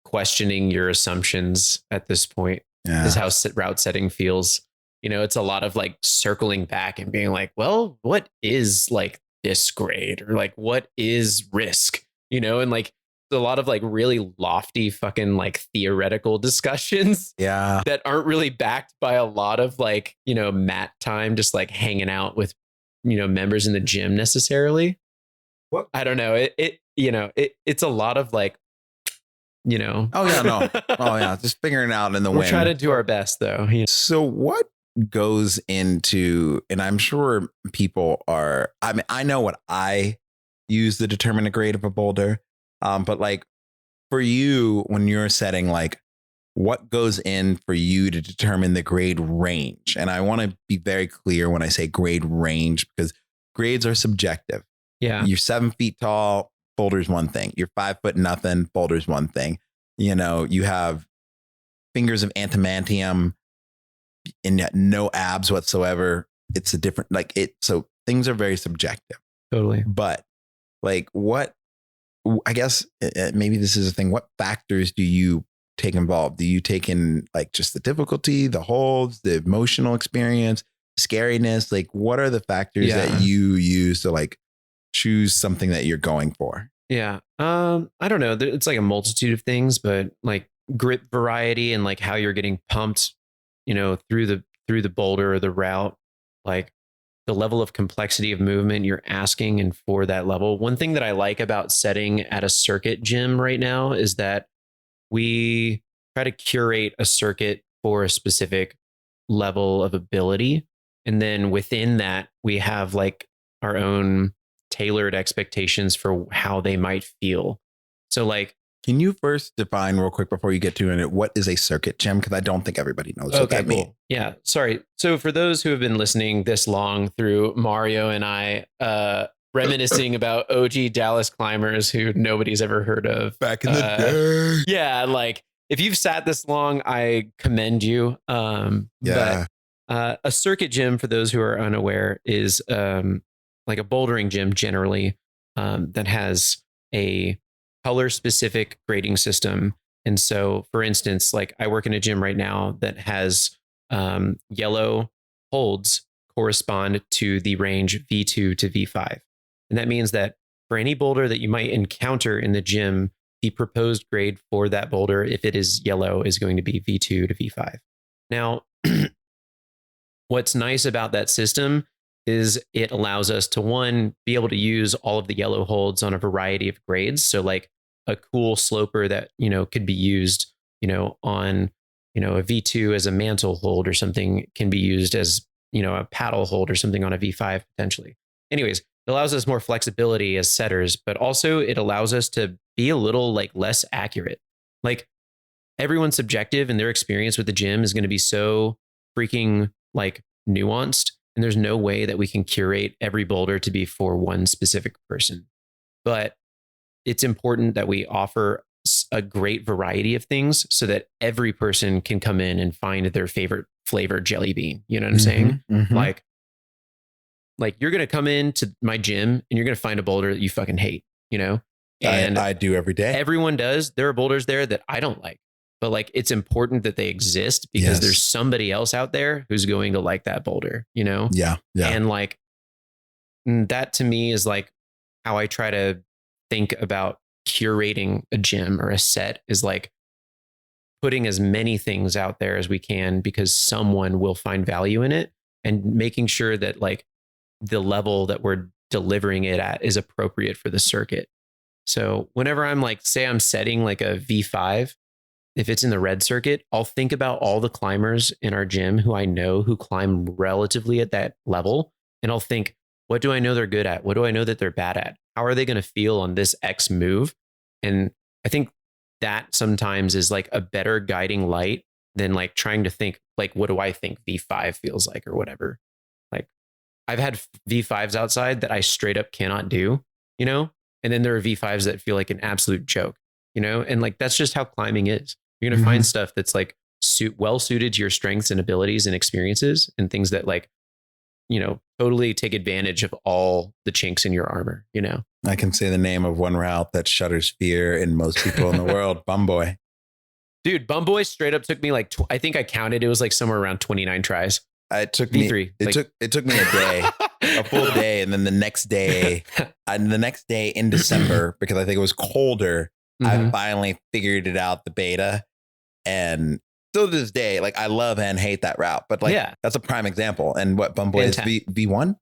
questioning your assumptions at this point is how route setting feels. You know, it's a lot of like circling back and being like, well, what is like this grade, or like, what is risk, you know, and like a lot of like really lofty fucking like theoretical discussions that aren't really backed by a lot of like, you know, mat time, just like hanging out with, you know, members in the gym necessarily. What? I don't know. It's a lot of like, you know. Oh yeah, no. Oh yeah, just figuring it out in the wind. We're trying to do our best though. Yeah. So what goes into, and I'm sure people are, I mean, I know what I use to determine the grade of a boulder. But like for you, when you're setting, like what goes in for you to determine the grade range? And I want to be very clear when I say grade range, because grades are subjective. Yeah. You're 7 feet tall, boulder's one thing. You're 5 foot nothing, boulder's one thing. You know, you have fingers of antimantium and no abs whatsoever. It's a different, like it. So things are very subjective. Totally. But like what, I guess maybe this is a thing. What factors do you take involved? Do you take in like just the difficulty, the holds, the emotional experience, scariness? Like what are the factors that you use to like choose something that you're going for? Yeah. I don't know. It's like a multitude of things, but like grip variety and like how you're getting pumped, you know, through the boulder or the route, like the level of complexity of movement you're asking and for that level. One thing that I like about setting at a circuit gym right now is that we try to curate a circuit for a specific level of ability. And then within that, we have like our own tailored expectations for how they might feel. So like Can you first define real quick before you get to it, what is a circuit gym? Because I don't think everybody knows what that means. Yeah, sorry. So for those who have been listening this long through Mario and I reminiscing about OG Dallas climbers who nobody's ever heard of. Back in the day. Yeah, like if you've sat this long, I commend you. Yeah. But a circuit gym, for those who are unaware, is like a bouldering gym generally that has a color specific grading system. And so, for instance, like I work in a gym right now that has yellow holds correspond to the range V2 to V5. And that means that for any boulder that you might encounter in the gym, the proposed grade for that boulder, if it is yellow, is going to be V2 to V5. Now, what's nice about that system is it allows us to, one, be able to use all of the yellow holds on a variety of grades. So like a cool sloper that, could be used, on, a V2 as a mantle hold or something can be used as, a paddle hold or something on a V5 potentially. Anyways, it allows us more flexibility as setters, but also it allows us to be a little like less accurate. Like everyone's subjective and their experience with the gym is going to be so freaking like nuanced. And there's no way that we can curate every boulder to be for one specific person. But it's important that we offer a great variety of things so that every person can come in and find their favorite flavor jelly bean. You know what I'm saying? Mm-hmm. Like you're going to come into my gym and you're going to find a boulder that you fucking hate, And I do every day. Everyone does. There are boulders there that I don't like. But like it's important that they exist because there's somebody else out there who's going to like that boulder, Yeah. And like that to me is like how I try to think about curating a gym or a set, is like putting as many things out there as we can because someone will find value in it, and making sure that like the level that we're delivering it at is appropriate for the circuit. So whenever I'm like, say I'm setting like a V5, if it's in the red circuit, I'll think about all the climbers in our gym who I know who climb relatively at that level. And I'll think, what do I know they're good at? What do I know that they're bad at? How are they going to feel on this X move? And I think that sometimes is like a better guiding light than like trying to think like, what do I think V5 feels like or whatever? Like I've had V5s outside that I straight up cannot do, and then there are V5s that feel like an absolute joke, and like, that's just how climbing is. You're going to find stuff that's like well suited to your strengths and abilities and experiences, and things that like, totally take advantage of all the chinks in your armor, I can say the name of one route that shudders fear in most people in the world. Bumboy. Dude, Bumboy straight up took me like, I think I counted, it was like somewhere around 29 tries. It took V3, me, it took me a day, a full day. And then the next day in December, because I think it was colder, I finally figured it out, the beta. And still to this day, like I love and hate that route, but like, that's a prime example. And what Bumboy is V1?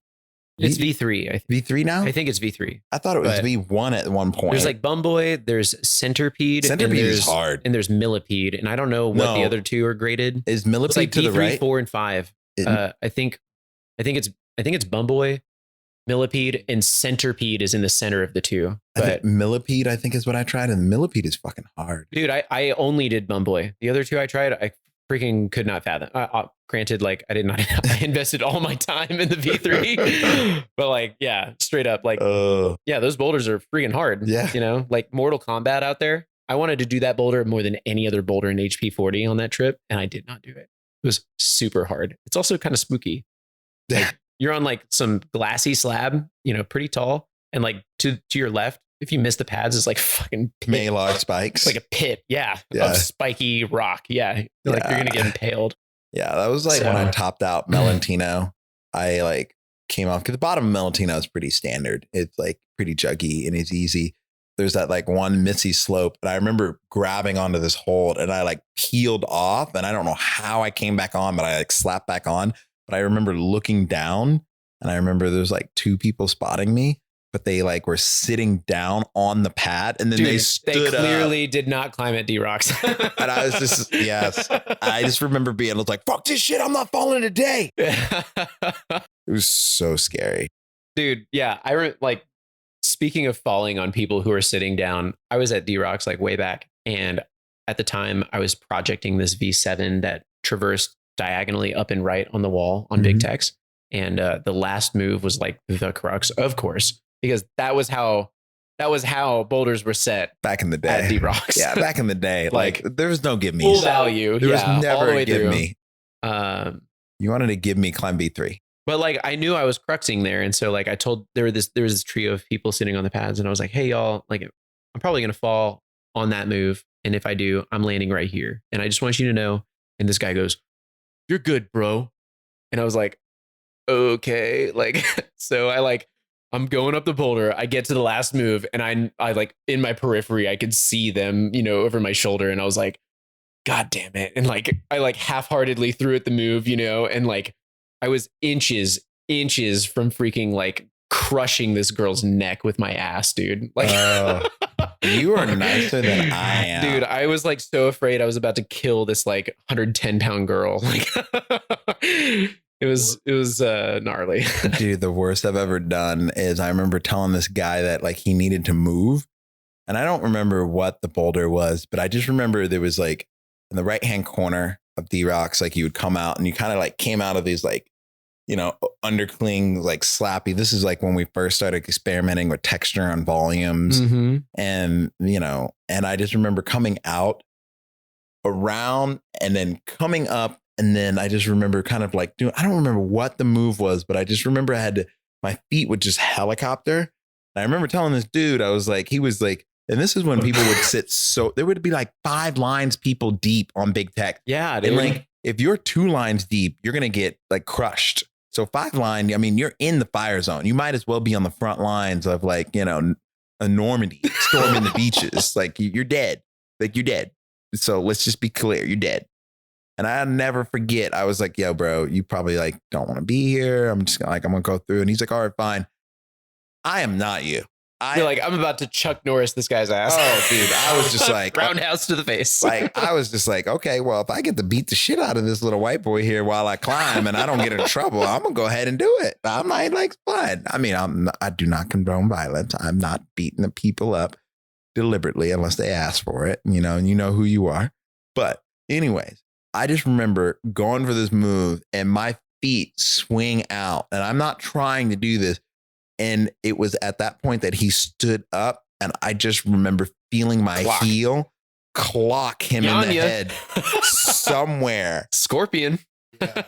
It's V3. V3 now? I think it's V3. I thought it was V1 at one point. There's like Bumboy, there's Centipede. Centipede is hard. And there's Millipede. And I don't know what the other two are graded. Is Millipede like to V3, the right? 4, and 5. I think it's Bumboy, Millipede, and Centipede is in the center of the two. But I think Millipede, I think, is what I tried, and Millipede is fucking hard. Dude, I only did Bumboy. The other two I tried, I freaking could not fathom. Granted, like I did not, I invested all my time in the V3, but like, yeah, straight up, like, yeah, those boulders are freaking hard. Yeah, like Mortal Kombat out there. I wanted to do that boulder more than any other boulder in HP 40 on that trip, and I did not do it. It was super hard. It's also kind of spooky. Like, you're on like some glassy slab, pretty tall, and like to your left, if you miss the pads, it's like fucking Malar spikes. It's like a pit, of spiky rock. Yeah, like you're gonna get impaled. Yeah, that was like when I topped out Melantino. I like came off because the bottom of Melantino is pretty standard. It's like pretty juggy and it's easy. There's that like one missy slope, and I remember grabbing onto this hold, and I like peeled off, and I don't know how I came back on, but I like slapped back on. But I remember looking down, and I remember there's like two people spotting me, but they like were sitting down on the pad, and then they stood They clearly did not climb at D-Rocks. And I was just, I just remember being like, fuck this shit, I'm not falling today. It was so scary. Dude, yeah, like speaking of falling on people who are sitting down, I was at D-Rocks like way back. And at the time I was projecting this V7 that traversed diagonally up and right on the wall on Big Tex. And the last move was like the crux, of course, because that was how boulders were set back in the day at D-Rocks. Yeah, back in the day. Like there was no give me. Full value. There was never a give through. me. You wanted to give me climb V3. But like I knew I was cruxing there. And so like I told there was this trio of people sitting on the pads and I was like, hey y'all, like I'm probably gonna fall on that move. And if I do, I'm landing right here. And I just want you to know. And this guy goes, you're good, bro. And I was like, okay. Like, so I'm going up the boulder. I get to the last move and I like in my periphery, I could see them, over my shoulder. And I was like, God damn it. And like, I like half-heartedly threw at the move, and like I was inches from freaking like crushing this girl's neck with my ass, dude. Like, you are nicer than I am. Dude, I was like so afraid I was about to kill this like 110-pound girl. Like it was gnarly. Dude, the worst I've ever done is I remember telling this guy that like he needed to move. And I don't remember what the boulder was, but I just remember there was like in the right-hand corner of D-Rocks, like you would come out and you kind of like came out of these like, undercling, like slappy. This is like when we first started experimenting with texture and volumes. And, and I just remember coming out around and then coming up. And then I just remember kind of like I don't remember what the move was, but I just remember my feet would just helicopter. And I remember telling this dude, I was like, he was like, and this is when people would sit. So there would be like 5 lines people deep on Big Tech. Yeah. Dude. And like, if you're 2 lines deep, you're going to get like crushed. So 5 line, I mean, you're in the fire zone. You might as well be on the front lines of like, a Normandy storming the beaches. Like you're dead. Like you're dead. So let's just be clear. You're dead. And I'll never forget. I was like, yo, bro, you probably like don't want to be here. I'm just like, I'm going to go through. And he's like, all right, fine. I am not you. You're like, I'm about to Chuck Norris this guy's ass. Oh, dude. I was just like roundhouse to the face. Like, I was just like, okay, well, if I get to beat the shit out of this little white boy here while I climb and I don't get in trouble, I'm going to go ahead and do it. I might like fun. I mean, I do not condone violence. I'm not beating the people up deliberately unless they ask for it, and you know who you are. But anyways, I just remember going for this move and my feet swing out and I'm not trying to do this. And it was at that point that he stood up and I just remember feeling my heel clock him in the head somewhere. Scorpion. Yeah.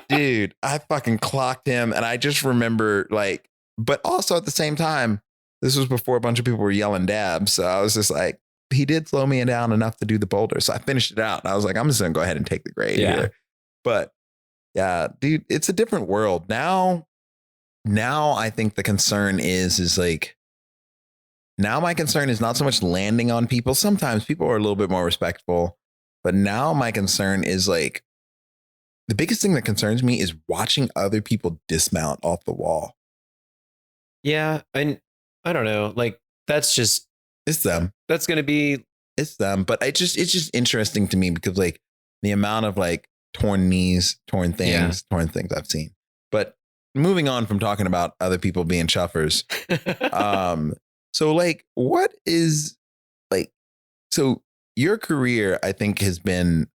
Dude, I fucking clocked him. And I just remember like, but also at the same time, this was before a bunch of people were yelling dabs. So I was just like, he did slow me down enough to do the boulder. So I finished it out and I was like, I'm just going to go ahead and take the grade here. But yeah, dude, it's a different world now. I think the concern is like, now my concern is not so much landing on people. Sometimes people are a little bit more respectful, but now my concern is like, the biggest thing that concerns me is watching other people dismount off the wall. Yeah. And I don't know, like it's them. That's going to be, it's them. But it's just interesting to me because like the amount of like torn knees, torn things I've seen. But moving on from talking about other people being chuffers. So like, what is like, so your career, I think has been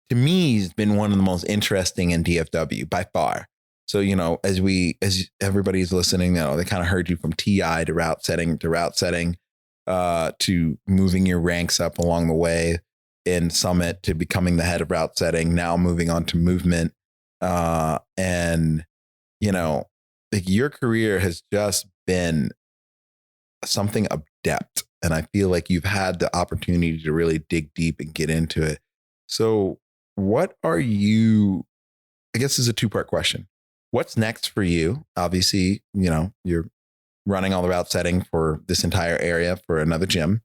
one of the most interesting in DFW by far. So, as everybody's listening, they kind of heard you from TI to route setting, to moving your ranks up along the way in Summit to becoming the head of route setting, now moving on to movement. And like your career has just been something of depth. And I feel like you've had the opportunity to really dig deep and get into it. So what are you, I guess this is a 2-part question. What's next for you? Obviously, you're running all the route setting for this entire area for another gym.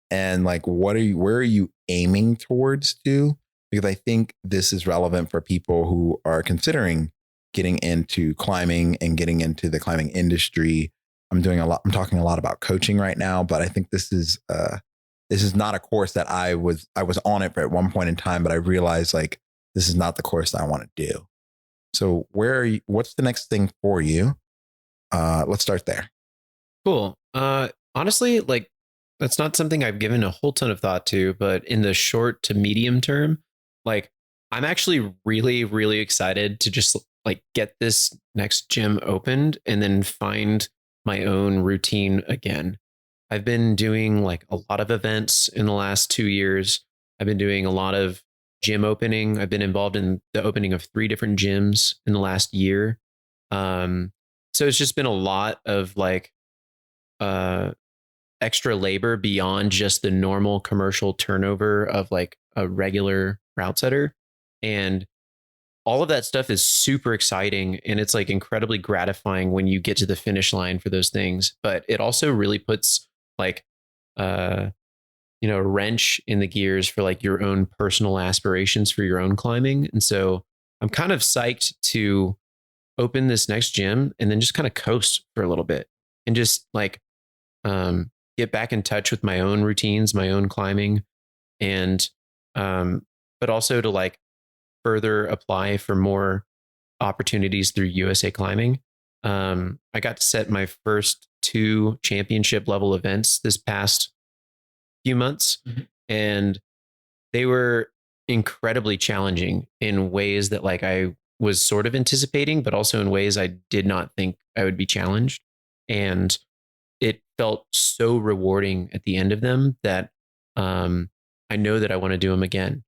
And like, where are you aiming towards to? Because I think this is relevant for people who are considering getting into climbing and getting into the climbing industry. I'm talking a lot about coaching right now, but I think this is not a course that I was on it for at one point in time, but I realized like, this is not the course that I want to do. So what's the next thing for you? Let's start there. Cool. Honestly, like that's not something I've given a whole ton of thought to, but in the short to medium term, like I'm actually really, really excited to just like get this next gym opened and then find my own routine again. I've been doing like a lot of events in the last 2 years. I've been doing a lot of gym opening. I've been involved in the opening of 3 different gyms in the last year. So it's just been a lot of like uh extra labor beyond just the normal commercial turnover of like a regular route setter. And all of that stuff is super exciting and it's like incredibly gratifying when you get to the finish line for those things. But it also really puts like uh a wrench in the gears for like your own personal aspirations for your own climbing. And so I'm kind of psyched to open this next gym and then just kind of coast for a little bit and just like get back in touch with my own routines, my own climbing, and but also to like further apply for more opportunities through USA Climbing. I got to set my first 2 championship level events this past few months, and they were incredibly challenging in ways that like I was sort of anticipating, but also in ways I did not think I would be challenged. And it felt so rewarding at the end of them that I know that I want to do them again.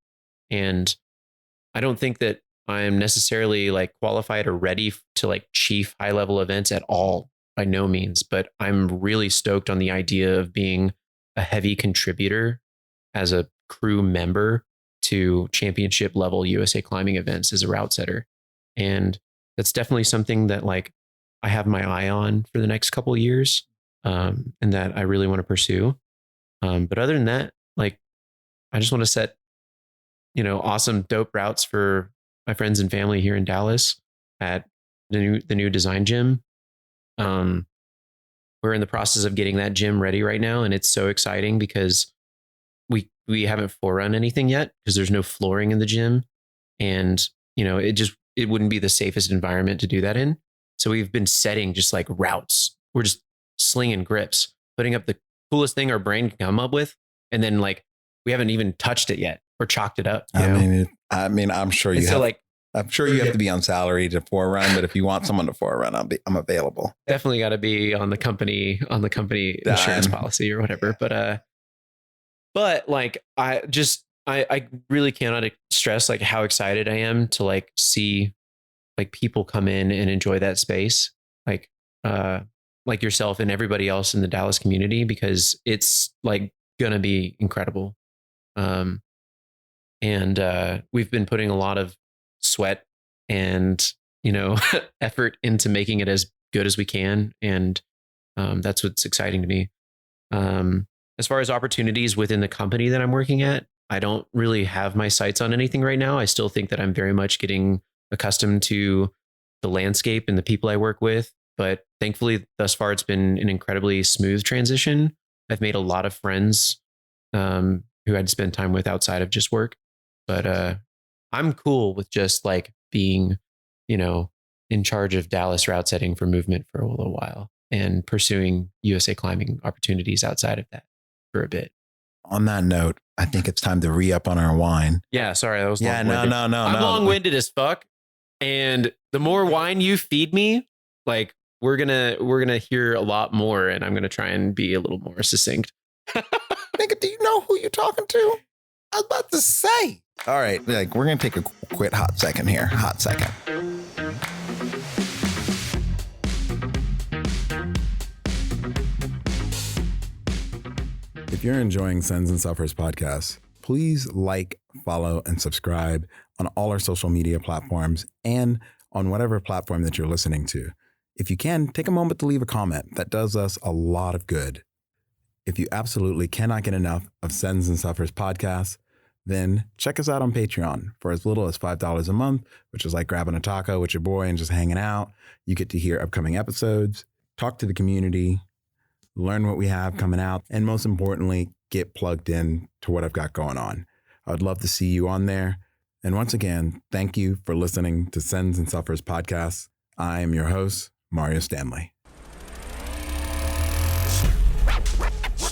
And I don't think that I'm necessarily like qualified or ready to like chief high level events at all by no means, but I'm really stoked on the idea of being a heavy contributor as a crew member to championship level USA climbing events as a route setter. And that's definitely something that like I have my eye on for the next couple of years, and that I really want to pursue. But other than that, like I just want to set, awesome, dope routes for my friends and family here in Dallas at the new design gym. We're in the process of getting that gym ready right now, and it's so exciting because we haven't forerun anything yet because there's no flooring in the gym, and it wouldn't be the safest environment to do that in. So we've been setting just like routes. We're just slinging grips, putting up the coolest thing our brain can come up with, and then like we haven't even touched it yet or chalked it up. I'm sure you have. I'm sure you have to be on salary to forerun, but if you want someone to forerun, I'm available. Definitely got to be on the company insurance policy or whatever. But like I really cannot stress like how excited I am to like see like people come in and enjoy that space, like yourself and everybody else in the Dallas community, because it's like gonna be incredible. And we've been putting a lot of sweat and effort into making it as good as we can, and that's what's exciting to me. As far as opportunities within the company that I'm working at, I don't really have my sights on anything right now. I still think that I'm very much getting accustomed to the landscape and the people I work with, but thankfully thus far it's been an incredibly smooth transition. I've made a lot of friends who I'd spend time with outside of just work, but I'm cool with just like being, in charge of Dallas route setting for movement for a little while and pursuing USA climbing opportunities outside of that for a bit. On that note, I think it's time to re-up on our wine. Yeah, sorry, that was long-winded. No. I'm long-winded as fuck. And the more wine you feed me, like we're gonna hear a lot more, and I'm gonna try and be a little more succinct. Nigga, do you know who you're talking to? I was about to say. All right, like we're gonna take a quick hot second here. Hot second. If you're enjoying Sends and Suffers podcast, please like, follow, and subscribe on all our social media platforms and on whatever platform that you're listening to. If you can, take a moment to leave a comment. That does us a lot of good. If you absolutely cannot get enough of Sends and Suffers podcast, then check us out on Patreon for as little as $5 a month, which is like grabbing a taco with your boy and just hanging out. You get to hear upcoming episodes, talk to the community, learn what we have coming out, and most importantly, get plugged in to what I've got going on. I would love to see you on there. And once again, thank you for listening to Sends and Suffers podcast. I am your host, Mario Stanley.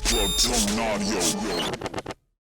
Drug tone audio.